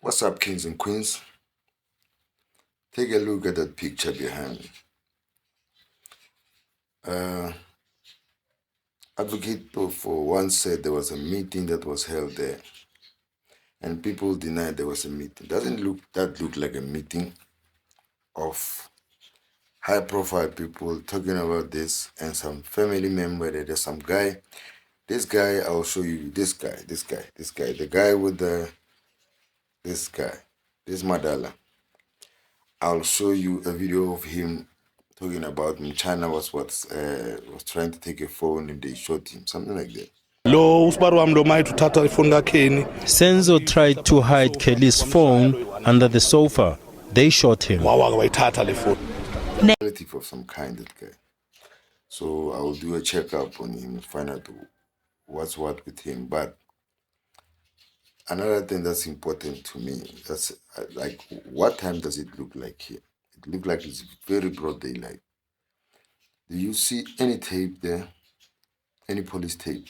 What's up, kings and queens? Take a look at that picture behind me. Advocate for once said there was a meeting that was held there, and people denied there was a meeting. Doesn't look like a meeting of high-profile people talking about this and some family member? There's some guy. This guy, I'll show you. This guy, the guy with this Madala. I'll show you a video of him talking about China was trying to take a phone and they shot him, something like that. Senzo tried to hide Kelly's phone under the sofa. They shot him. Relative of some kind, that guy. So I'll do a checkup on him and find out what's what with him. But another thing that's important to me, that's like, what time does it look like here? It looks like it's very broad daylight. Do you see any tape there? Any police tape?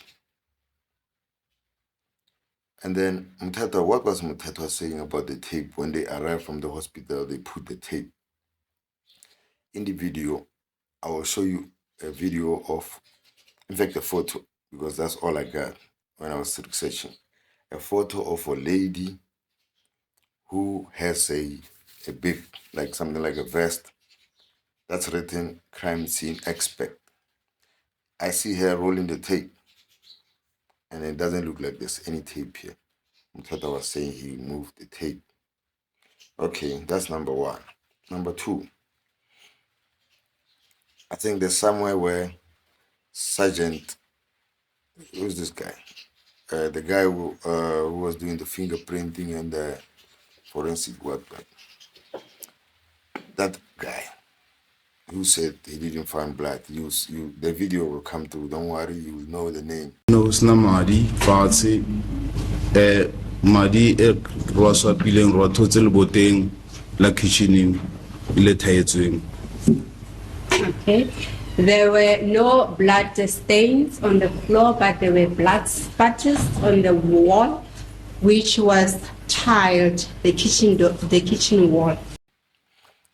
And then Mthethwa, what was Mthethwa saying about the tape? When they arrived from the hospital, they put the tape. In the video, I will show you a video of, in fact, a photo, because that's all I got when I was researching. A photo of a lady who has a big, like something like a vest, that's written crime scene expert. I see her rolling the tape, and it doesn't look like there's any tape here. Mthethwa was saying he moved the tape. Okay, that's number one. Number two, I think there's somewhere where Sergeant, who's this guy? The guy who was doing the fingerprinting and the forensic work. That guy who said he didn't find blood. The video will come through. Don't worry, you will know the name. No, it's not Madi. Fatsi. Madi Rosa Piling Rototel Boteng La Kitchening Iletating. Okay. There were no blood stains on the floor, but there were blood spatters on the wall, which was tiled the kitchen wall.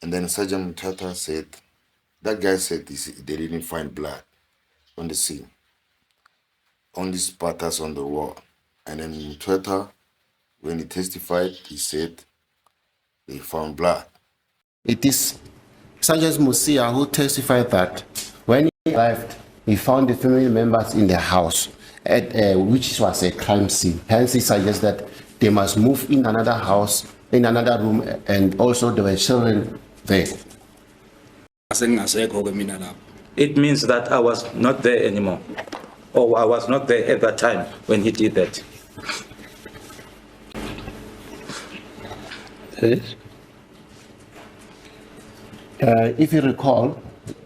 And then Sergeant Mthethwa said, that guy said they didn't find blood on the scene, only spatters on the wall. And then Mthethwa, when he testified, he said they found blood. It is Sergeant Mosia who testified that when he arrived, he found the family members in the house, which was a crime scene. Hence, he suggests that they must move in another house, in another room, and also there were children there. It means that I was not there anymore, or I was not there at that time when he did that. If you recall,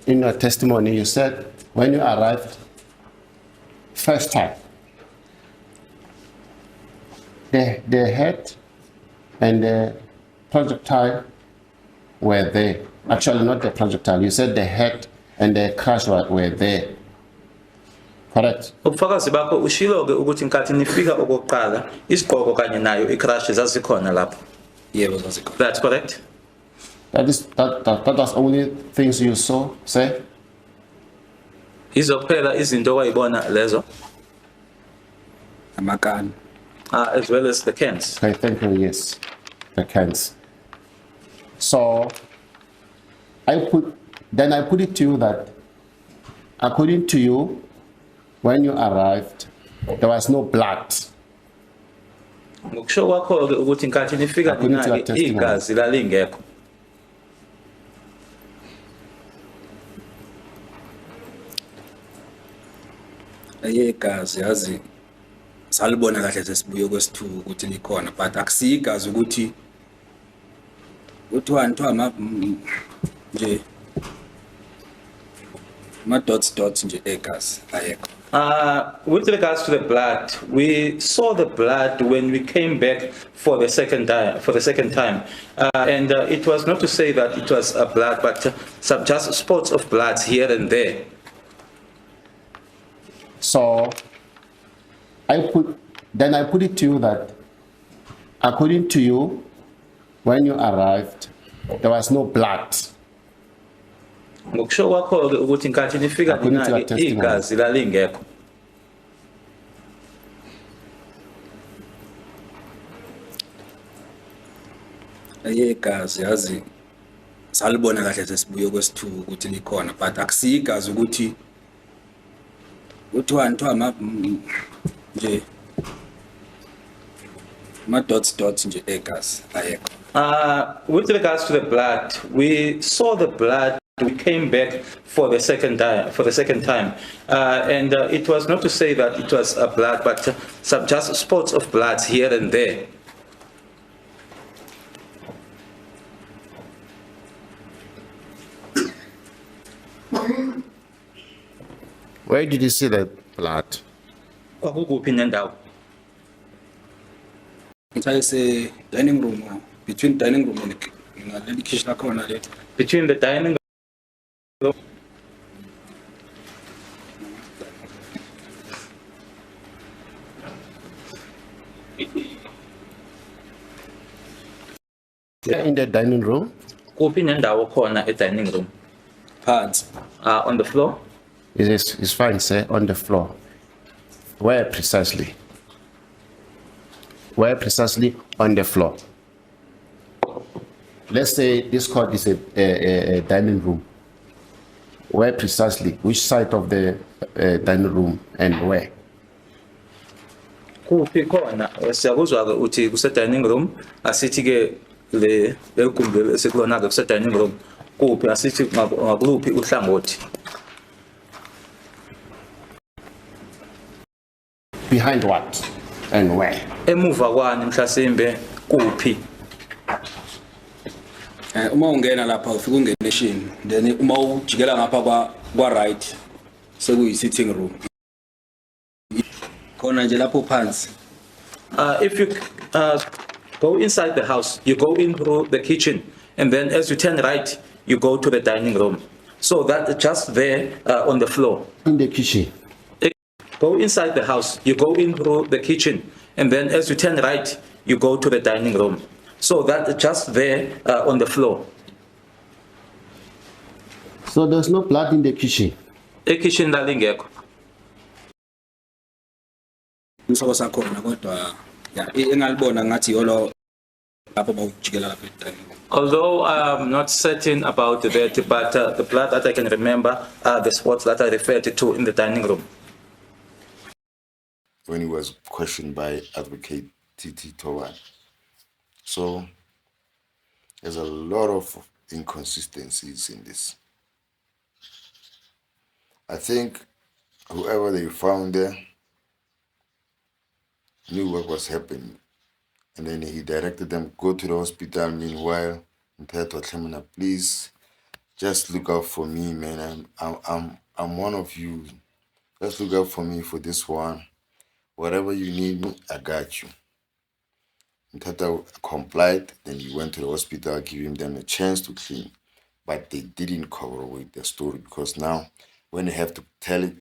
in your testimony, you said when you arrived first time, the head and the projectile were there. Actually, not the projectile. You said the head and the crash were there. Correct? Ubufakazi bakho ushilo-ke ukuthi inkathi nifika okokuqala isigqoko kanye nayo icrash zazikhona lapho. Yebo zazikhona. That's correct? That was only things you saw, say? Izokuphela izinto wayibona lezo. Amakani. As well as the cans. Okay, thank you, yes. The cans. So I put it to you that according to you, when you arrived, there was no blood. Ngokusho kwakho-ke ukuthi inkathi nifika nina-ke igazi lalingekho. Igazi yazi salibona kahle sesibuye kwesithuku ukuthi likhona, but akusiyigazi ukuthi uthiwa nje dots nje egazi ayekho. With regards to the blood, we saw the blood when we came back for the second time, and it was not to say that it was blood, but some just spots of blood here and there. So I put it to you that According to you, when you arrived, there was no blood. Ngokusho kwakho-ke ukuthi nkathi nifika According to your nina-ke testimony. igazi lalingekho. Igazi yazi salibona kahle sesibuye kwesithuku ukuthi likhona but akusiyigazi ukuthi kuthiwa nje dots nje egazi ayekho. With regards to the blood, we saw the blood. We came back for the second time, and it was not to say that it was a blood, but some just spots of blood here and there. Where did you see the blood? Kwakukuphi nendawo? Ngithaye dining room, between dining room and the kitchen lakhona le. Between the dining room. In the dining room? Kuphi nendawo khona dining room? Phansi. On the floor? It's fine, sir, on the floor. Where precisely? Where precisely on the floor? Let's say this court is a dining room. Where precisely? Which side of the dining room and where? Kuphi khona siyakuzwa-ke uthi kuse dining room asithi-ke le egumbi esikulona-ke kuse dining room kuphi asithi ngakuluphi uhlangothi? Behind what and where? Emuva kwani mhlasimbe kuphi? Uma ungena lapha ufika ungeneshin then uma ujikela ngapha kwa right sekuyi sitting room. Khona nje lapho phansi. If you go inside the house, you go in through the kitchen, and then as you turn right, you go to the dining room. So that just there on the floor. In the kitchen. Go inside the house, you go in through the kitchen, and then as you turn right, you go to the dining room. So that just there on the floor. So there's no blood in the kitchen? Kitchen lalingekho. Umsoko sakhona kodwa engalibona ngathi yolo lapho bawujikela lapha edining room. Although I'm not certain about that, but the blood that I can remember are the spots that I referred to in the dining room. When he was questioned by Advocate Titi Towan. So there's a lot of inconsistencies in this. I think whoever they found there knew what was happening. And then he directed them, go to the hospital. Meanwhile, Mthethwa, please just look out for me, man. I'm one of you. Just look out for me for this one. Whatever you need me, I got you. Mthethwa complied, then he went to the hospital, giving them a chance to clean. But they didn't corroborate their story because now when they have to tell it